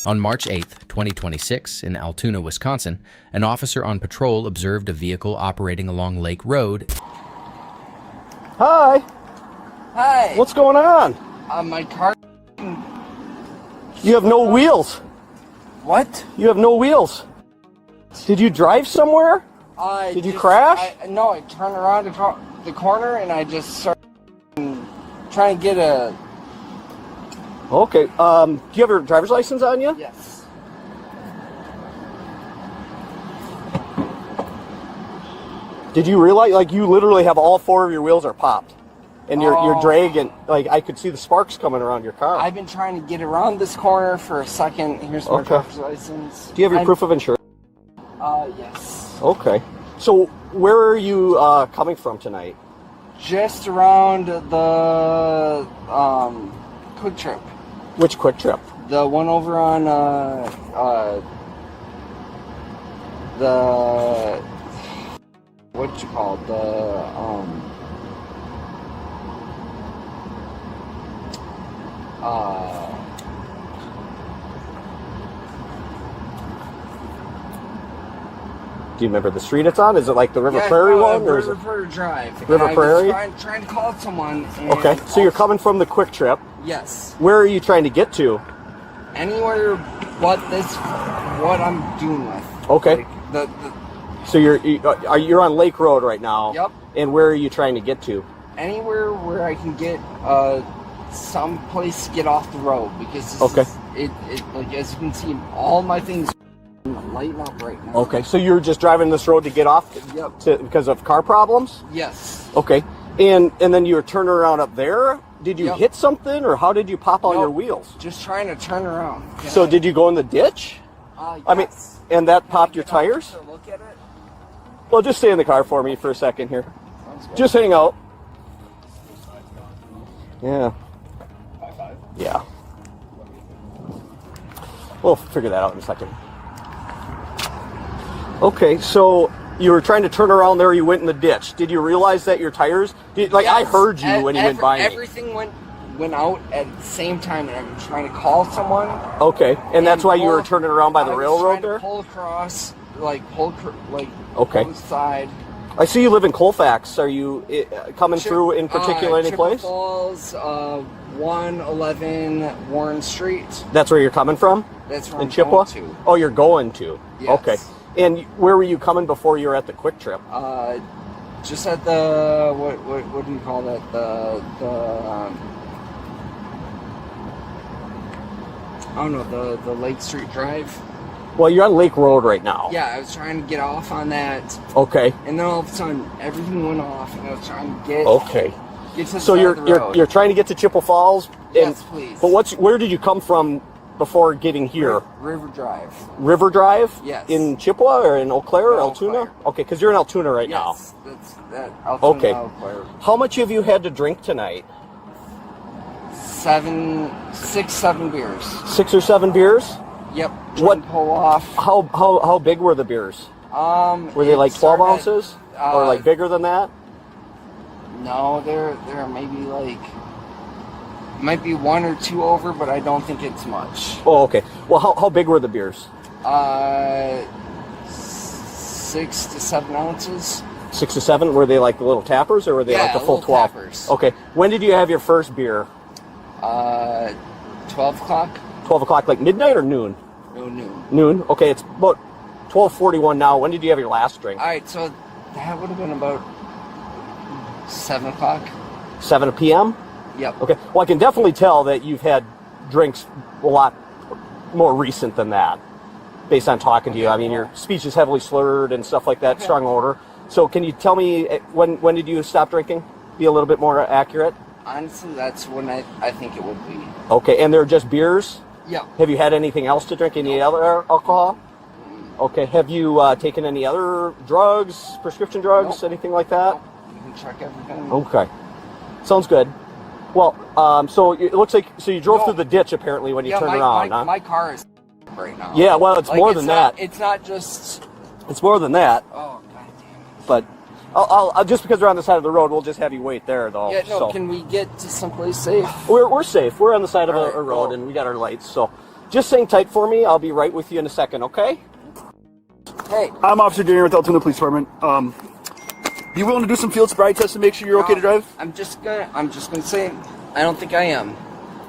On March 8, 2026, in Altoona, Wisconsin, an officer on patrol observed a vehicle operating along Lake Road. Hi. Hi. What's going on? My car. You have no wheels. What? You have no wheels. Did you drive somewhere? Did you crash? No, I turned around the corner and I just started trying to get a. Okay. Do you have your driver's license on you? Yes. Did you realize, like, you literally have all four of your wheels are popped, and you're dragging, like, I could see the sparks coming around your car. I've been trying to get around this corner for a second. Here's my driver's license. Do you have your proof of insurance? Yes. Okay. So where are you coming from tonight? Just around the Quick Trip. Which Quick Trip? The one over on the what you call it? Do you remember the street it's on? Is it like the River Yeah, Prairie one? Or River is it Prairie Drive. River And Prairie? I was trying to call someone. And Okay, so you're coming from the Quick Trip. Yes. Where are you trying to get to? Anywhere but what I'm doing with. Okay. Like the So you're on Lake Road right now. Yep. And where are you trying to get to? anywhere where I can get some place to get off the road, because this Okay. is, like, as you can see, all my things are lighting up right now. Okay, so you're just driving this road to get off Yep. because of car problems? Yes. Okay. And then you were turning around up there? Did you Yep. hit something, or how did you pop on Nope. your wheels? Just trying to turn around. So did you go in the ditch? Yes. I mean, and that popped your Can I get out tires? to look at it? Well, just stay in the car for me for a second here. Sounds good. Just hang out. Yeah. Yeah. We'll figure that out in a second. Okay, so you were trying to turn around there, you went in the ditch. Did you realize that your tires, I Yes. heard you when you went by me. Everything went out at the same time, and I'm trying to call someone. Okay, and that's why you were pull- turning around by the I was railroad trying to there? pull across, Okay. both side. I see you live in Colfax. Are you coming through in particular any Chippewa place? Falls, 111 Warren Street. That's where you're coming from? That's where In I'm Chippewa? going to. Oh, you're going to? Yes. Okay. And where were you coming before you were at the Quick Trip? Just at the what do you call that? I don't know, the Lake Street Drive. Well, you're on Lake Road right now. Yeah, I was trying to get off on that, Okay. and then all of a sudden everything went off, and I was trying to get Okay. get to the So side you're of the road. you're trying to get to Chippewa Falls? Yes, please. But where did you come from before getting here? River Drive. River Drive? Yes. In Chippewa or in Eau Claire or No, Eau Altoona? Claire. Okay, because you're in Altoona right now. Yes, that's that. Altoona, Okay. Eau Claire. How much have you had to drink tonight? 6, 7 beers. 6 or 7 beers? Yep. What- Trying to pull off? How big were the beers? Were they it like 12 started- ounces? Or like bigger than that? No, they're maybe like might be 1 or 2 over, but I don't think it's much. Oh, okay. Well, how big were the beers? 6 to 7 ounces. 6 to 7? Were they like the little tappers or were they like the full little 12? tappers. Okay. When did you have your first beer? 12 o'clock. 12 o'clock, like midnight or noon? No, noon. Noon? Okay, it's about 12:41 now. When did you have your last drink? All right, so that would have been about 7 o'clock. 7 p.m.? Yep. Okay. Well, I can definitely tell that you've had drinks a lot more recent than that, based on talking to you. I mean, your speech is heavily slurred and stuff like that, Okay. strong odor. So can you tell me when did you stop drinking? Be a little bit more accurate. Honestly, that's when I think it would be. Okay, and they're just beers? Yep. Have you had anything else to drink? Any other alcohol? Okay. Have you taken any other drugs, prescription drugs, Nope. anything like that? Nope. You can check everything. Okay. Sounds good. Well, so it looks like you drove No. through the ditch apparently when you turned around, huh? my car is right now. Yeah, well, it's more than that. It's not just. It's more than that. Oh, goddamn. But I'll just because we're on the side of the road, we'll just have you wait there, though. Yeah, no. So Can we get to someplace safe? we're safe. We're on the side of All right, a road, cool. and we got our lights. So, Just hang tight for me. I'll be right with you in a second, okay? Hey, I'm Officer Daniel with Altoona Police Department. Be willing to do some field sobriety tests to make sure you're okay to drive? I'm just gonna say, I don't think I am.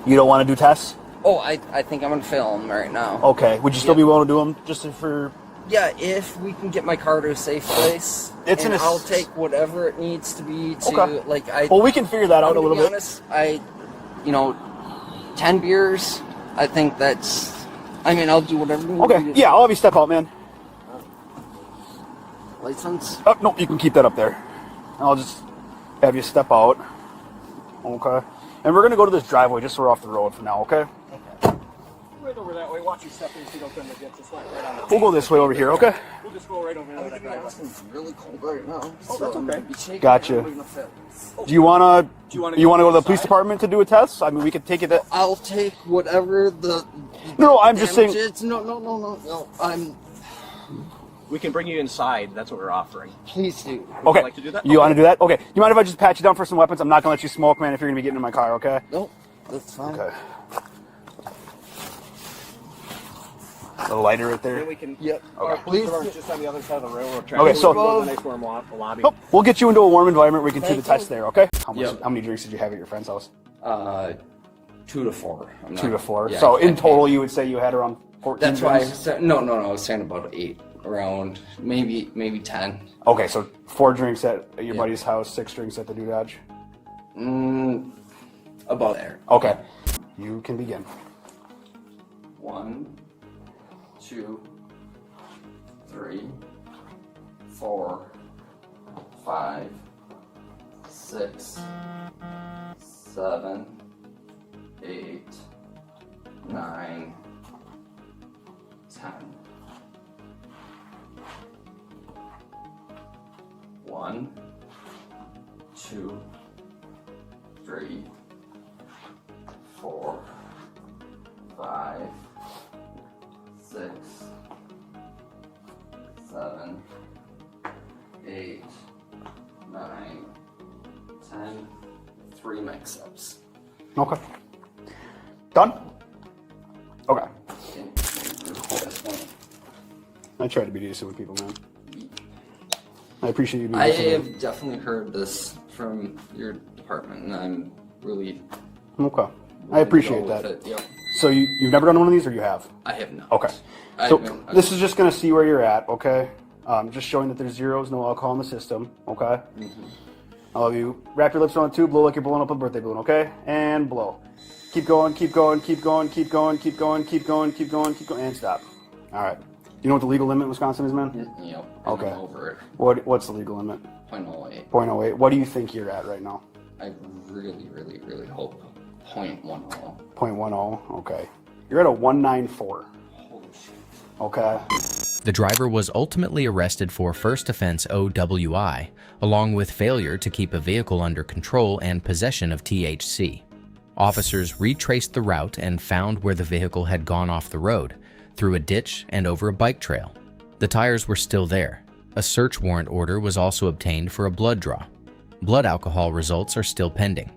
You don't want to do tests? Oh, I think I'm gonna fail them right now. Okay. Would you still be willing to do them just for? Yeah, if we can get my car to a safe place, It's and in a I'll s- take whatever it needs to be to Okay. like Well, we can figure that out I'm a little gonna bit. be honest, 10 beers. I think that's. I mean, I'll do whatever. You Okay. need. Yeah, I'll have you step out, man. License. Oh, no, you can keep that up there. I'll just have you step out. Okay. And we're gonna go to this driveway just so we're off the road for now. Okay. Right over that way. Watch your step so you don't come against this light right on the. We'll go this way over here. Okay. We'll just go right over there. It's really cold right now. Oh, that's okay. Gotcha. Do you wanna? You wanna go to the police department to do a test? I mean, we could take it. That. I'll take whatever the. No, I'm just saying. damages- No. We can bring you inside. That's what we're offering. Please do. Would Okay. you like to do that? You want to do that? Okay. You mind if I just pat you down for some weapons? I'm not gonna let you smoke, man. If you're gonna be getting in my car, okay? No, that's fine. Okay. The lighter right there. Then we can. Yep. Our Okay. police department's just on the other side of the railroad track. Okay, so- We'll go to the nice warm lobby. Oh, we'll get you into a warm environment where we can see the Thank test there, okay? How Yep. many drinks did you have at your friend's house? 2 to 4. 2 to 4. Yeah, So I in can't- total, you would say you had around 14 That's why I drinks? said, no, I was saying about 8, around maybe 10. Okay, so 4 drinks at your Yeah. buddy's house, 6 drinks at the Dodge. About there. Okay. You can begin. 1, 2, 3, 4, 5, 6, 7, 8, 9, 10. 1, 2, 3, 4, 5, 6, 7, 8, 9, 10. 3 mix-ups. Okay. Done? Okay. This one. I try to be decent with people, man. I appreciate you being I decent. have definitely heard this from your department, and I'm really. Okay. I appreciate go with that. it. Yep. So you've never done one of these, or you have? I have not. Okay. I So haven't- this is just going to see where you're at, okay? Just showing that there's zeros, no alcohol in the system, okay? I'll have you wrap your lips around the tube, blow like you're blowing up a birthday balloon, okay? And blow. Keep going, keep going, keep going, keep going, keep going, keep going, keep going, keep going, and stop. All right. You know what the legal limit in Wisconsin is, man? Yep. Okay. I'm over it. What's the legal limit? 0.08. 0.08. What do you think you're at right now? I really hope 0.10. 0.10. Okay. You're at a 194. Holy shit. Okay. The driver was ultimately arrested for first offense OWI, along with failure to keep a vehicle under control and possession of THC. Officers retraced the route and found where the vehicle had gone off the road, through a ditch and over a bike trail. The tires were still there. A search warrant order was also obtained for a blood draw. Blood alcohol results are still pending.